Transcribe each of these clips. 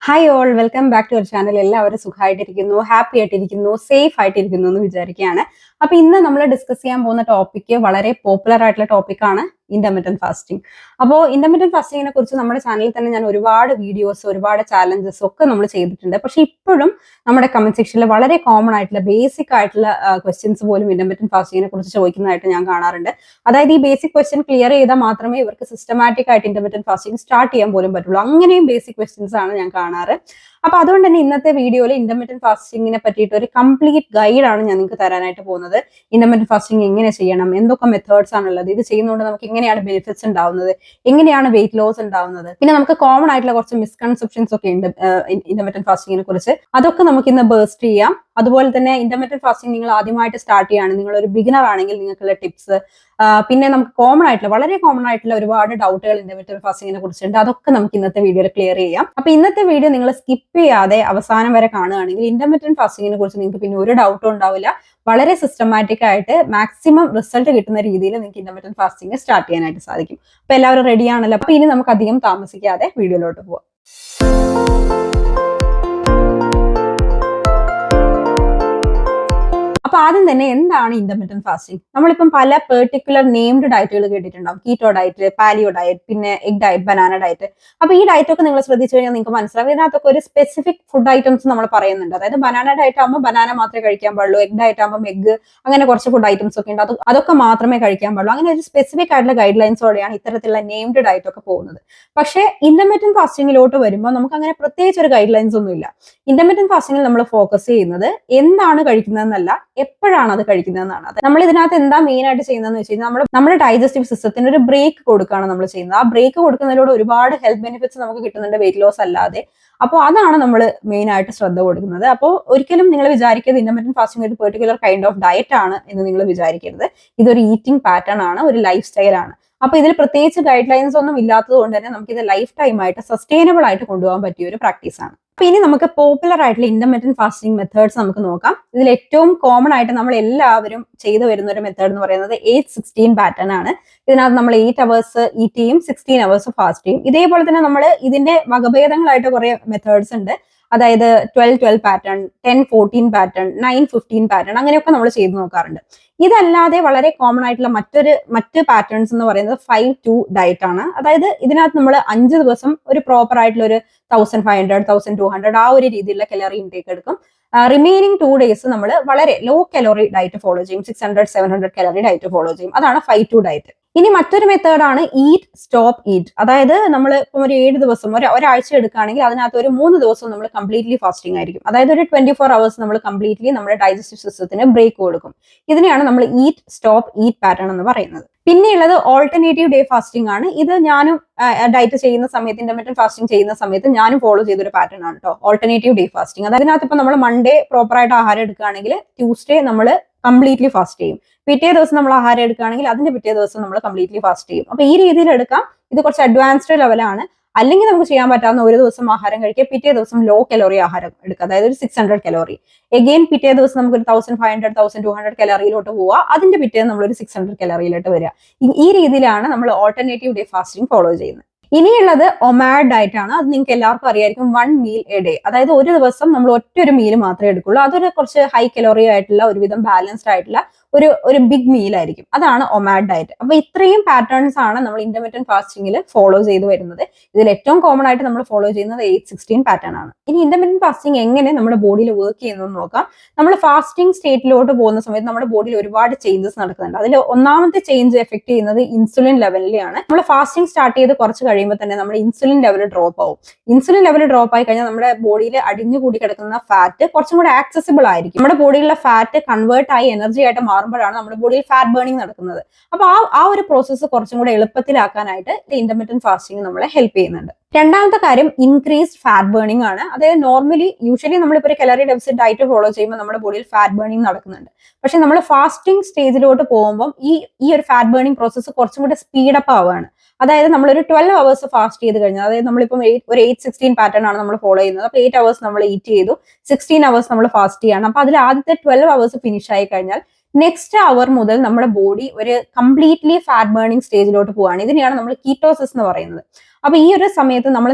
Hi all, welcome back to our channel. എല്ലാവരും സുഖമായിട്ടിരിക്കുന്നു, happy ആയിട്ടിരിക്കുന്നു, safe ആയിട്ടിരിക്കുന്നു എന്ന് വിചാരിക്കുകയാണ്. അപ്പൊ ഇന്ന് നമ്മൾ ഡിസ്കസ് ചെയ്യാൻ പോകുന്ന ടോപ്പിക്ക് വളരെ പോപ്പുലർ ആയിട്ടുള്ള ടോപ്പിക്കാണ് ഇന്റർമിറ്റന്റ് ഫാസ്റ്റിംഗ്. അപ്പോൾ ഇന്റർമിറ്റന്റ് ഫാസ്റ്റിങ്ങിനെ കുറിച്ച് നമ്മുടെ ചാനലിൽ തന്നെ ഞാൻ ഒരുപാട് വീഡിയോസ്, ഒരുപാട് ചാലഞ്ചസ് ഒക്കെ നമ്മൾ ചെയ്തിട്ടുണ്ട്. പക്ഷെ ഇപ്പോഴും നമ്മുടെ കമന്റ് സെക്ഷനിൽ വളരെ കോമൺ ആയിട്ടുള്ള ബേസിക് ആയിട്ടുള്ള ക്വസ്റ്റ്യൻസ് പോലും ഇന്റർമിറ്റന്റ് ഫാസ്റ്റിങ്ങിനെ കുറിച്ച് ചോദിക്കുന്നതായിട്ട് ഞാൻ കാണാറുണ്ട്. അതായത് ഈ ബേസിക് ക്വസ്റ്റ്യൻ ക്ലിയർ ചെയ്താൽ മാത്രമേ ഇവർക്ക് സിസ്റ്റമാറ്റിക് ആയിട്ട് ഇന്റർമിറ്റന്റ് ഫാസ്റ്റിംഗ് സ്റ്റാർട്ട് ചെയ്യാൻ പോലും പറ്റുള്ളൂ. അങ്ങനെയും ബേസിക് ക്വസ്റ്റ്യൻസ് ആണ് ഞാൻ കാണാറ്. അപ്പൊ അതുകൊണ്ട് തന്നെ ഇന്നത്തെ വീഡിയോയിൽ ഇന്റർമിറ്റന്റ് ഫാസ്റ്റിങ്ങിനെ പറ്റിയിട്ട് ഒരു കംപ്ലീറ്റ് ഗൈഡാണ് ഞാൻ നിങ്ങൾക്ക് തരാനായിട്ട് പോകുന്നത്. ഇന്റർമിറ്റന്റ് ഫാസ്റ്റിംഗ് എങ്ങനെ ചെയ്യണം, എന്തൊക്കെ മെത്തേഡ്സ് ആണുള്ളത്, ഇത് ചെയ്യുന്നതുകൊണ്ട് നമുക്ക് എങ്ങനെയാണ് ബെനിഫിറ്റ്സ് ഉണ്ടാവുന്നത്, എങ്ങനെയാണ് വെയിറ്റ് ലോസ് ഉണ്ടാവുന്നത്, പിന്നെ നമുക്ക് കോമൺ ആയിട്ടുള്ള കുറച്ച് മിസ്കൺസെപ്ഷൻസ് ഒക്കെ ഉണ്ട് ഇന്റർമിറ്റന്റ് ഫാസ്റ്റിങ്ങിനെ കുറിച്ച്. അതൊക്കെ നമുക്ക് ഇന്ന് ബേസ്റ്റ് ചെയ്യാം. അതുപോലെ തന്നെ ഇന്റർമിറ്റന്റ് ഫാസ്റ്റിംഗ് നിങ്ങൾ ആദ്യമായിട്ട് സ്റ്റാർട്ട് ചെയ്യുകയാണ്, നിങ്ങൾ ഒരു ബിഗിനർ ആണെങ്കിൽ നിങ്ങൾക്കുള്ള ടിപ്സ്, പിന്നെ നമുക്ക് വളരെ കോമൺ ആയിട്ടുള്ള ഒരുപാട് ഡൗട്ടുകൾ ഇന്റർമിറ്റന്റ് ഫാസ്റ്റിങ്ങിനെ കുറിച്ചുണ്ട്. അതൊക്കെ നമുക്ക് ഇന്നത്തെ വീഡിയോയിൽ ക്ലിയർ ചെയ്യാം. അപ്പൊ ഇന്നത്തെ വീഡിയോ നിങ്ങൾ സ്കിപ്പ് ചെയ്യാതെ അവസാനം വരെ കാണുകയാണെങ്കിൽ ഇന്റർമിറ്റന്റ് ഫാസ്റ്റിങ്ങിനെ കുറിച്ച് നിങ്ങൾക്ക് പിന്നെ ഒരു ഡൗട്ടും ഉണ്ടാവില്ല. വളരെ സിസ്റ്റമാറ്റിക് ആയിട്ട് മാക്സിമം റിസൾട്ട് കിട്ടുന്ന രീതിയിൽ നിങ്ങൾക്ക് ഇന്റർമിറ്റന്റ് ഫാസ്റ്റിംഗ് സ്റ്റാർട്ട് ചെയ്യാനായിട്ട് സാധിക്കും. അപ്പൊ എല്ലാവരും റെഡി ആണല്ലോ? അപ്പൊ ഇനി നമുക്ക് അധികം താമസിക്കാതെ വീഡിയോയിലോട്ട് പോവാം. അപ്പൊ ആദ്യം തന്നെ എന്താണ് ഇന്റർമിറ്റന്റ് ഫാസ്റ്റിംഗ്? നമ്മളിപ്പം പല പെർട്ടിക്കുലർ നെയിംഡ് ഡയറ്റുകൾ കേട്ടിട്ടുണ്ടാവും. കീറ്റോ ഡയറ്റ്, പാലിയോ ഡയറ്റ്, പിന്നെ എഗ് ഡയറ്റ്, ബനാന ഡയറ്റ്. അപ്പൊ ഈ ഡയറ്റ് ഒക്കെ നിങ്ങൾ ശ്രദ്ധിച്ചു കഴിഞ്ഞാൽ നിങ്ങൾക്ക് മനസ്സിലാവും ഇതിനകത്തൊക്കെ ഒരു സ്പെസിഫിക് ഫുഡ് ഐറ്റംസ് നമ്മൾ പറയുന്നുണ്ട്. അതായത് ബനാന ഡയറ്റ് ആകുമ്പോൾ ബനാന മാത്രമേ കഴിക്കാൻ പാടുള്ളൂ, എഗ് ഡയറ്റ് ആകുമ്പോൾ എഗ്, അങ്ങനെ കുറച്ച് ഫുഡ് ഐറ്റംസ് ഒക്കെ ഉണ്ട്, അതൊക്കെ മാത്രമേ കഴിക്കാൻ പാടുള്ളൂ. അങ്ങനെ ഒരു സ്പെസിഫിക് ആയിട്ടുള്ള ഗൈഡ് ലൈൻസോടെയാണ് ഇത്തരത്തിലുള്ള നെയിംഡ് ഡയറ്റ് ഒക്കെ പോകുന്നത്. പക്ഷേ ഇന്റർമിറ്റന്റ് ഫാസ്റ്റിംഗിലോട്ട് വരുമ്പോൾ നമുക്ക് അങ്ങനെ പ്രത്യേകിച്ച് ഒരു ഗൈഡ് ലൈൻസ് ഒന്നും ഇല്ല. ഇന്റർമിറ്റന്റ് ഫാസ്റ്റിംഗിൽ നമ്മൾ ഫോക്കസ് ചെയ്യുന്നത് എന്താണ് കഴിക്കുന്നതെന്നല്ല, എപ്പോഴാണ് അത് കഴിക്കുന്നതെന്നാണ്. അത് നമ്മൾ ഇതിനകത്ത് എന്താ മെയിൻ ആയിട്ട് ചെയ്യുന്നതെന്ന് വെച്ച് കഴിഞ്ഞാൽ നമ്മുടെ ഡൈജസ്റ്റീവ് സിസ്റ്റത്തിന് ഒരു ബ്രേക്ക് കൊടുക്കുകയാണ് നമ്മൾ ചെയ്യുന്നത്. ആ ബ്രേക്ക് കൊടുക്കുന്നതിലൂടെ ഒരുപാട് ഹെൽത്ത് ബെനിഫിറ്റ്സ് നമുക്ക് കിട്ടുന്നുണ്ട്, വെയിറ്റ് ലോസ് അല്ലാതെ. അപ്പോൾ അതാണ് നമ്മൾ മെയിൻ ആയിട്ട് ശ്രദ്ധ കൊടുക്കുന്നത്. അപ്പോൾ ഒരിക്കലും നിങ്ങൾ വിചാരിക്കരുത് ഇന്റർമിറ്റന്റ് ഫാസ്റ്റിംഗ് ഒരു പെർട്ടിക്കുലർ കൈൻഡ് ഓഫ് ഡയറ്റ് ആണ് എന്ന് നിങ്ങൾ വിചാരിക്കരുത്. ഇതൊരു ഈറ്റിംഗ് പാറ്റേൺ ആണ്, ഒരു ലൈഫ് സ്റ്റൈൽ ആണ്. അപ്പൊ ഇതിൽ പ്രത്യേകിച്ച് ഗൈഡ് ലൈൻസ് ഒന്നും ഇല്ലാത്തത് കൊണ്ട് തന്നെ നമുക്ക് ഇത് ലൈഫ് ടൈം ആയിട്ട് സസ്റ്റൈനബിൾ ആയിട്ട് കൊണ്ടുപോകാൻ പറ്റിയ ഒരു പ്രാക്ടീസ് ആണ്. അപ്പൊ ഇനി നമുക്ക് പോപ്പുലർ ആയിട്ടുള്ള ഇന്റർമിറ്റന്റ് ഫാസ്റ്റിംഗ് മെത്തേഡ്സ് നമുക്ക് നോക്കാം. ഇതിൽ ഏറ്റവും കോമൺ ആയിട്ട് നമ്മൾ എല്ലാവരും ചെയ്തു വരുന്ന ഒരു മെത്തേഡ് എന്ന് പറയുന്നത് 8-16 പാറ്റേൺ ആണ്. ഇതിനകത്ത് നമ്മൾ 8 അവേഴ്സ് ഈറ്റ് ചെയ്യും, 16 അവേഴ്സ് ഫാസ്റ്റ് ചെയ്യും. ഇതേപോലെ തന്നെ നമ്മൾ ഇതിന്റെ വകഭേദങ്ങളായിട്ട് കുറെ മെത്തേഡ്സ് ഉണ്ട്. അതായത് 12-12 പാറ്റേൺ, 10-14 പാറ്റേൺ, 9-15 പാറ്റേൺ, അങ്ങനെയൊക്കെ നമ്മൾ ചെയ്ത് നോക്കാറുണ്ട്. ഇതല്ലാതെ വളരെ കോമൺ ആയിട്ടുള്ള മറ്റ് പാറ്റേൺസ് എന്ന് പറയുന്നത് 5-2 ഡയറ്റ് ആണ്. അതായത് ഇതിനകത്ത് നമ്മൾ 5 ദിവസം ഒരു പ്രോപ്പർ ആയിട്ടുള്ള ഒരു 1500, 1200 ആ ഒരു രീതിയിലുള്ള കലോറി ഇൻടേക്ക് എടുക്കും. റിമൈനിങ് 2 ഡേയ്സ് നമ്മൾ വളരെ ലോ കലോറി ഡയറ്റ് ഫോളോ ചെയ്യും, 600-700 കലോറി ഡയറ്റ് ഫോളോ ചെയ്യും. അതാണ് 5-2 ഡയറ്റ്. ഇനി മറ്റൊരു മെത്തേഡാണ് ഈറ്റ് സ്റ്റോപ്പ് ഈറ്റ്. അതായത് നമ്മൾ ഇപ്പം ഒരു 7 ദിവസം ഒരാഴ്ച എടുക്കുകയാണെങ്കിൽ അതിനകത്ത് ഒരു 3 ദിവസം നമ്മൾ കംപ്ലീറ്റ്ലി ഫാസ്റ്റിംഗ് ആയിരിക്കും. അതായത് ഒരു 24 അവേഴ്സ് നമ്മൾ കംപ്ലീറ്റ്ലി നമ്മുടെ ഡൈജസ്റ്റീവ് സിസ്റ്റത്തിന് ബ്രേക്ക് കൊടുക്കും. ഇതിനെയാണ് നമ്മൾ ഈറ്റ് സ്റ്റോപ്പ് ഈറ്റ് പാറ്റേൺ എന്ന് പറയുന്നത്. പിന്നെയുള്ളത് ഓൾട്ടർനേറ്റീവ് ഡേ ഫാസ്റ്റിംഗ് ആണ്. ഇത് ഞാനും ഡയറ്റ് ചെയ്യുന്ന സമയത്ത്, ഇന്റർമിറ്റന്റ് ഫാസ്റ്റിംഗ് ചെയ്യുന്ന സമയത്ത് ഞാനും ഫോളോ ചെയ്തൊരു പാറ്റേൺ ആണ് കേട്ടോ, ഓൾട്ടർനേറ്റീവ് ഡേ ഫാസ്റ്റിംഗ്. അതിനകത്ത് ഇപ്പൊ നമ്മൾ മൺഡേ പ്രോപ്പർ ആയിട്ട് ആഹാരം എടുക്കുകയാണെങ്കിൽ ട്യൂസ്ഡേ നമ്മൾ കംപ്ലീറ്റ്ലി ഫാസ്റ്റ് ചെയ്യും. പിറ്റേ ദിവസം നമ്മൾ ആഹാരം എടുക്കുകയാണെങ്കിൽ അതിന്റെ പിറ്റേ ദിവസം നമ്മൾ കംപ്ലീറ്റ്ലി ഫാസ്റ്റ് ചെയ്യും. അപ്പൊ ഈ രീതിയിൽ എടുക്കാം. ഇത് കുറച്ച് അഡ്വാൻസ്ഡ് ലെവലാണ്. അല്ലെങ്കിൽ നമുക്ക് ചെയ്യാൻ പറ്റാവുന്ന ഒരു ദിവസം ആഹാരം കഴിക്കുക, പിറ്റേ ദിവസം ലോ കലോറി ആഹാരം എടുക്കുക, അതായത് ഒരു 600 കലോറി. എഗെയിൻ പിറ്റേ ദിവസം നമുക്ക് ഒരു 1500, 1200 കലോറിയിലോട്ട് പോവുക, അതിന്റെ പിറ്റേ നമ്മളൊരു 600 കലോറിയിലോട്ട് വരിക. ഈ രീതിയിലാണ് നമ്മൾ ഓൾട്ടർനേറ്റീവ് ഡേ ഫാസ്റ്റിംഗ് ഫോളോ ചെയ്യുന്നത്. ഇനിയുള്ളത് ഒമാഡ് ഡയറ്റ് ആണ്. അത് നിങ്ങൾക്ക് എല്ലാവർക്കും അറിയായിരിക്കും, 1 മീൽ എ ഡേ. അതായത് ഒരു ദിവസം നമ്മൾ ഒറ്റൊരു മീൽ മാത്രമേ എടുക്കുള്ളൂ. അതൊരു കുറച്ച് ഹൈ കലോറി ആയിട്ടുള്ള, ഒരുവിധം ബാലൻസ്ഡ് ആയിട്ടുള്ള ഒരു ബിഗ് മീൽ ആയിരിക്കും. അതാണ് ഒമാഡ് ഡയറ്റ്. അപ്പൊ ഇത്രയും പാറ്റേൺസ് ആണ് നമ്മൾ ഇന്റർമിറ്റന്റ് ഫാസ്റ്റിംഗിൽ ഫോളോ ചെയ്തു വരുന്നത്. ഇതിൽ ഏറ്റവും കോമൺ ആയിട്ട് നമ്മൾ ഫോളോ ചെയ്യുന്നത് 8-16 പാറ്റേൺ ആണ്. ഇനി ഇന്റർമിറ്റന്റ് ഫാസ്റ്റിംഗ് എങ്ങനെ നമ്മുടെ ബോഡിയിൽ വർക്ക് ചെയ്യുന്നത് നോക്കാം. നമ്മൾ ഫാസ്റ്റിംഗ് സ്റ്റേറ്റിലോട്ട് പോകുന്ന സമയത്ത് നമ്മുടെ ബോഡിയിൽ ഒരുപാട് ചേഞ്ചസ് നടക്കുന്നുണ്ട്. അതിൽ ഒന്നാമത്തെ ചേഞ്ച് എഫക്ട് ചെയ്യുന്നത് ഇൻസുലിൻ ലെവലിലാണ്. നമ്മൾ ഫാസ്റ്റിംഗ് സ്റ്റാർട്ട് ചെയ്ത് കുറച്ച് കഴിയുമ്പോൾ തന്നെ നമ്മുടെ ഇൻസുലിൻ ലെവൽ ഡ്രോപ്പ് ആവും. ഇൻസുലിൻ ലെവൽ ഡ്രോപ്പ് ആയി കഴിഞ്ഞാൽ നമ്മുടെ ബോഡിയിൽ അടിഞ്ഞുകൂടി കിടക്കുന്ന ഫാറ്റ് കുറച്ചും കൂടി ആക്സസിബിൾ ആയിരിക്കും. നമ്മുടെ ബോഡിയിലുള്ള ഫാറ്റ് കൺവേർട്ട് ആയി എനർജി ആയിട്ട് മാറുമ്പോഴാണ് നമ്മുടെ ബോഡിയിൽ ഫാറ്റ് ബേണിംഗ് നടക്കുന്നത്. അപ്പൊ ആ ഒരു പ്രോസസ്സ് കുറച്ചും കൂടെ എളുപ്പത്തിലാക്കാനായിട്ട് ഇന്റർമിറ്റന്റ് ഫാസ്റ്റിംഗ് നമ്മളെ ഹെൽപ്പ് ചെയ്യുന്നുണ്ട്. രണ്ടാമത്തെ കാര്യം ഇൻക്രീസ്ഡ് ഫാറ്റ് ബേണിംഗ് ആണ്. അതായത് യൂഷ്വലി നമ്മളിപ്പോൾ ഒരു കലോറി ഡെഫിസിറ്റ് ഡയറ്റ് ഫോളോ ചെയ്യുമ്പോൾ നമ്മുടെ ബോഡിയിൽ ഫാറ്റ് ബേണിംഗ് നടക്കുന്നുണ്ട്. പക്ഷെ നമ്മൾ ഫാസ്റ്റിംഗ് സ്റ്റേജിലോട്ട് പോകുമ്പോൾ ഈ ഒരു ഫാറ്റ് ബേണിംഗ് പ്രോസസ്സ് കുറച്ചും കൂടെ സ്പീഡപ്പ് ആവുകയാണ്. അതായത് നമ്മളൊരു 12 അവേഴ്സ് ഫാസ്റ്റ് ചെയ്ത് കഴിഞ്ഞാൽ, അതായത് നമ്മളിപ്പം ഒരു 8-16 പാറ്റേൺ ആണ് നമ്മൾ ഫോളോ ചെയ്യുന്നത്. അപ്പൊ 8 അവേഴ്സ് നമ്മൾ ഈറ്റ് ചെയ്തു, 16 അവേഴ്സ് നമ്മൾ ഫാസ്റ്റ് ചെയ്യാണ്. അപ്പൊ അതിൽ ആദ്യത്തെ 12 അവേഴ്സ് ഫിനിഷ് ആയി കഴിഞ്ഞാൽ നെക്സ്റ്റ് അവർ മുതൽ നമ്മുടെ ബോഡി ഒരു കംപ്ലീറ്റ്ലി ഫാറ്റ് ബേണിംഗ് സ്റ്റേജിലോട്ട് പോവുകയാണ്. ഇതിനെയാണ് നമ്മൾ കീറ്റോസിസ് എന്ന് പറയുന്നത്. അപ്പൊ ഈ ഒരു സമയത്ത് നമ്മൾ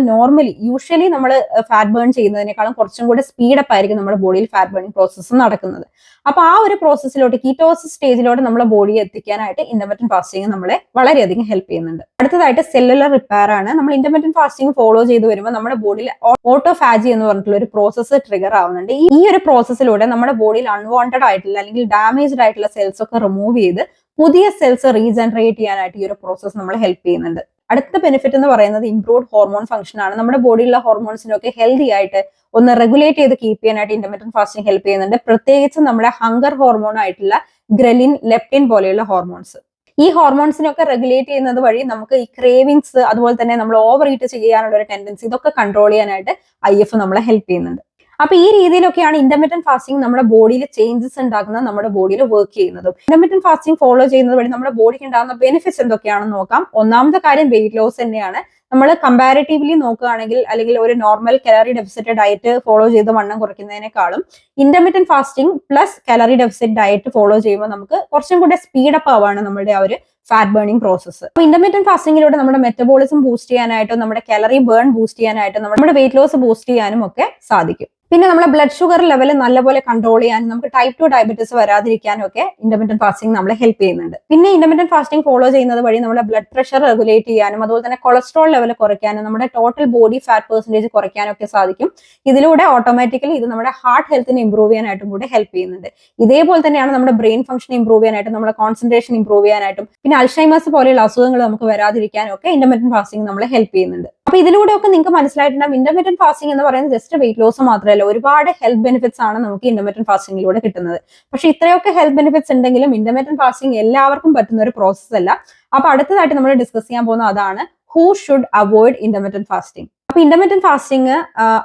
യൂഷ്വലി നമ്മൾ ഫാറ്റ് ബേൺ ചെയ്യുന്നതിനേക്കാളും കുറച്ചും കൂടെ സ്പീഡപ്പ് ആയിരിക്കും നമ്മുടെ ബോഡിയിൽ ഫാറ്റ് ബേണിംഗ് പ്രോസസ്സ് നടക്കുന്നത്. അപ്പൊ ആ ഒരു പ്രോസസ്സിലോട്ട് കീറ്റോസിസ് സ്റ്റേജിലോട്ട് നമ്മളെ ബോഡിയെ എത്തിക്കാനായിട്ട് ഇന്റർമിറ്റന്റ് ഫാസ്റ്റിംഗ് നമ്മളെ വളരെയധികം ഹെൽപ്പ് ചെയ്യുന്നുണ്ട്. അടുത്തതായിട്ട് സെല്ലുലർ റിപ്പയർ ആണ്. നമ്മൾ ഇന്റർമിറ്റന്റ് ഫാസ്റ്റിംഗ് ഫോളോ ചെയ്ത് വരുമ്പോൾ നമ്മുടെ ബോഡിയിൽ ഓട്ടോഫാജി എന്ന് പറഞ്ഞിട്ടുള്ള ഒരു പ്രോസസ്സ് ട്രിഗർ ആവുന്നുണ്ട്. ഈ ഒരു പ്രോസസ്സിലൂടെ നമ്മുടെ ബോഡിയിൽ അൺവാണ്ടഡ് ആയിട്ടുള്ള അല്ലെങ്കിൽ ഡാമേജ്ഡ് ആയിട്ടുള്ള സെൽസ് ഒക്കെ റിമൂവ് ചെയ്ത് പുതിയ സെൽസ് റീജനറേറ്റ് ചെയ്യാനായിട്ട് ഈ ഒരു പ്രോസസ്സ് നമ്മളെ ഹെൽപ്പ് ചെയ്യുന്നുണ്ട്. അടുത്ത ബെനിഫിറ്റ് എന്ന് പറയുന്നത് ഇംപ്രൂവ്ഡ് ഹോർമോൺ ഫംഗ്ഷൻ ആണ്. നമ്മുടെ ബോഡിയിലുള്ള ഹോർമോൺസിനൊക്കെ ഹെൽത്തി ആയിട്ട് ഒന്ന് റെഗുലേറ്റ് ചെയ്ത് കീപ്പ് ചെയ്യാനായിട്ട് ഇന്റർമിറ്റന്റ് ഫാസ്റ്റിംഗ് ഹെൽപ്പ് ചെയ്യുന്നുണ്ട്. പ്രത്യേകിച്ച് നമ്മുടെ ഹങ്കർ ഹോർമോൺ ആയിട്ടുള്ള ഗ്രലിൻ, ലെപ്റ്റിൻ പോലെയുള്ള ഹോർമോൺസ്. ഈ ഹോർമോൺസിനൊക്കെ റെഗുലേറ്റ് ചെയ്യുന്നത് വഴി നമുക്ക് ഈ ക്രേവിങ്സ്, അതുപോലെ തന്നെ നമ്മൾ ഓവർ ഈറ്റ് ചെയ്യാനുള്ള ഒരു ടെൻഡൻസി, ഇതൊക്കെ കൺട്രോൾ ചെയ്യാനായിട്ട് IF നമ്മളെ ഹെൽപ്പ് ചെയ്യുന്നുണ്ട്. അപ്പൊ ഈ രീതിയിലൊക്കെയാണ് ഇന്റർമിറ്റന്റ് ഫാസ്റ്റിംഗ് നമ്മുടെ ബോഡിയിൽ ചേഞ്ചസ് ഉണ്ടാക്കുന്നത്, നമ്മുടെ ബോഡിയിൽ വർക്ക് ചെയ്യുന്നതും. ഇന്റർമിറ്റന്റ് ഫാസ്റ്റിംഗ് ഫോളോ ചെയ്യുന്നത് വഴി നമ്മുടെ ബോഡിക്ക് ഉണ്ടാകുന്ന ബെനിഫിറ്റ്സ് എന്തൊക്കെയാണെന്ന് നോക്കാം. ഒന്നാമത്തെ കാര്യം വെയിറ്റ് ലോസ് തന്നെയാണ്. നമ്മൾ കമ്പാരിറ്റീവ്ലി നോക്കുകയാണെങ്കിൽ, അല്ലെങ്കിൽ ഒരു normal calorie deficit diet follow ചെയ്ത് വണ്ണം കുറയ്ക്കുന്നതിനേക്കാളും intermittent fasting plus calorie deficit diet follow ചെയ്യുമ്പോൾ നമുക്ക് കുറച്ചും കൂടെ സ്പീഡപ്പ് ആവാണ് നമ്മുടെ ആ ഒരു ഫാറ്റ് ബേണിംഗ് പ്രോസസ്സ്. അപ്പൊ ഇന്റർമിറ്റന്റ് ഫാസ്റ്റിംഗിലൂടെ നമ്മുടെ മെറ്റബോളിസം ബൂസ്റ്റ് ചെയ്യാനായിട്ടും നമ്മുടെ കലോറി ബേൺ ബൂസ്റ്റ് ചെയ്യാനായിട്ടും നമ്മുടെ വെയിറ്റ് ലോസ് ബൂസ്റ്റ് ചെയ്യാനും ഒക്കെ സാധിക്കും. പിന്നെ നമ്മളെ ബ്ലഡ് ഷുഗർ ലെവൽ നല്ലപോലെ കൺട്രോൾ ചെയ്യാനും നമുക്ക് ടൈപ്പ് 2 ഡയബറ്റീസ് വരാതിരിക്കാനും ഒക്കെ ഇന്റർമിറ്റന്റ് ഫാസ്റ്റിംഗ് നമ്മളെ ഹെൽപ്പ് ചെയ്യുന്നുണ്ട്. പിന്നെ ഇന്റർമിറ്റന്റ് ഫാസ്റ്റിംഗ് ഫോളോ ചെയ്യുന്നത് വഴി നമ്മുടെ ബ്ലഡ് പ്രഷർ റെഗുലേറ്റ് ചെയ്യാനും അതുപോലെ തന്നെ കൊളസ്ട്രോൾ ലെവൽ കുറയ്ക്കാനും നമ്മുടെ ടോട്ടൽ ബോഡി ഫാറ്റ് പെർസെന്റേജ് കുറയ്ക്കാനും ഒക്കെ സാധിക്കും. ഇതിലൂടെ ഓട്ടോമാറ്റിക്കലി ഇത് നമ്മുടെ ഹാർട്ട് ഹെൽത്തിനെ ഇംപ്രൂവ് ചെയ്യാനായിട്ടും കൂടെ ഹെൽപ്പ് ചെയ്യുന്നുണ്ട്. ഇതേപോലെ തന്നെയാണ് നമ്മുടെ ബ്രെയിൻ ഫംഗ്ഷൻ ഇംപ്രൂവ് ചെയ്യാനായിട്ടും നമ്മുടെ കോൺസെൻട്രേഷൻ ഇംപ്രൂവ് ചെയ്യാനായിട്ടും പിന്നെ അൾഷൈമേഴ്സ് പോലെയുള്ള അസുഖങ്ങൾ നമുക്ക് വരാതിരിക്കാനും ഒക്കെ ഇന്റർമിറ്റന്റ് ഫാസ്റ്റിംഗ് നമ്മളെ ഹെൽപ്പ് ചെയ്യുന്നുണ്ട്. അപ്പൊ ഇതിലൂടെ ഒക്കെ നിങ്ങൾക്ക് മനസ്സിലായിട്ടുണ്ടാവും ഇന്റർമിറ്റന്റ് ഫാസ്റ്റിംഗ് എന്ന് പറയുന്നത് ജസ്റ്റ് വെയിറ്റ് ലോസ് മാത്രമല്ല, ഒരുപാട് ഹെൽത്ത് ബെനിഫിറ്റ്സ് ആണ് നമുക്ക് ഇന്റർമിറ്റന്റ് ഫാസ്റ്റിംഗിലൂടെ കിട്ടുന്നത്. പക്ഷെ ഇത്രയൊക്കെ ഹെൽത്ത് ബെനിഫിറ്റ്സ് ഉണ്ടെങ്കിലും ഇന്റർമിറ്റന്റ് ഫാസ്റ്റിംഗ് എല്ലാവർക്കും പറ്റുന്ന ഒരു പ്രോസസ് അല്ല. അപ്പൊ അടുത്തതായിട്ട് നമ്മൾ ഡിസ്കസ് ചെയ്യാൻ പോകുന്നത് അതാണ്, who should avoid intermittent fasting. അപ്പൊ ഇന്റർമിറ്റന്റ് ഫാസ്റ്റിംഗ്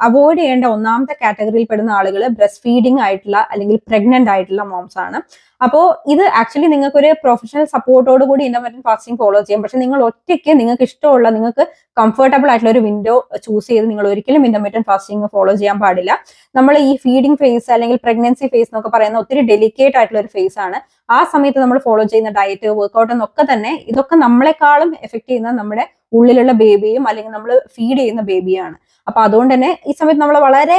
അവോയ്ഡ് ചെയ്യേണ്ട ഒന്നാമത്തെ കാറ്റഗറിയിൽ പെടുന്ന ആളുകൾ ബ്രസ്റ്റ് ഫീഡിംഗ് ആയിട്ടുള്ള അല്ലെങ്കിൽ പ്രഗ്നന്റ് ആയിട്ടുള്ള മോംസ് ആണ്. അപ്പോൾ ഇത് ആക്ച്വലി നിങ്ങൾക്ക് ഒരു പ്രൊഫഷണൽ സപ്പോർട്ടോട് കൂടി ഇന്റർമിറ്റന്റ് ഫാസ്റ്റിംഗ് ഫോളോ ചെയ്യാം. പക്ഷെ നിങ്ങൾ ഒറ്റയ്ക്ക് നിങ്ങൾക്ക് ഇഷ്ടമുള്ള, നിങ്ങൾക്ക് കംഫർട്ടബിൾ ആയിട്ടുള്ള ഒരു വിൻഡോ ചൂസ് ചെയ്ത് നിങ്ങൾ ഒരിക്കലും ഇന്റർമിറ്റന്റ് ഫാസ്റ്റിംഗ് ഫോളോ ചെയ്യാൻ പാടില്ല. നമ്മൾ ഈ ഫീഡിംഗ് ഫേസ് അല്ലെങ്കിൽ പ്രഗ്നൻസി ഫേസ് എന്നൊക്കെ പറയുന്ന ഒത്തിരി ഡെലിക്കേറ്റ് ആയിട്ടുള്ള ഒരു ഫേസ് ആണ്. ആ സമയത്ത് നമ്മൾ ഫോളോ ചെയ്യുന്ന ഡയറ്റ്, വർക്ക്ഔട്ട് എന്നൊക്കെ തന്നെ ഇതൊക്കെ നമ്മളെക്കാളും എഫക്ട് ചെയ്യുന്ന നമ്മുടെ ഉള്ളിലുള്ള ബേബിയും അല്ലെങ്കിൽ നമ്മൾ ഫീഡ് ചെയ്യുന്ന ബേബിയാണ്. അപ്പൊ അതുകൊണ്ട് തന്നെ ഈ സമയത്ത് നമ്മൾ വളരെ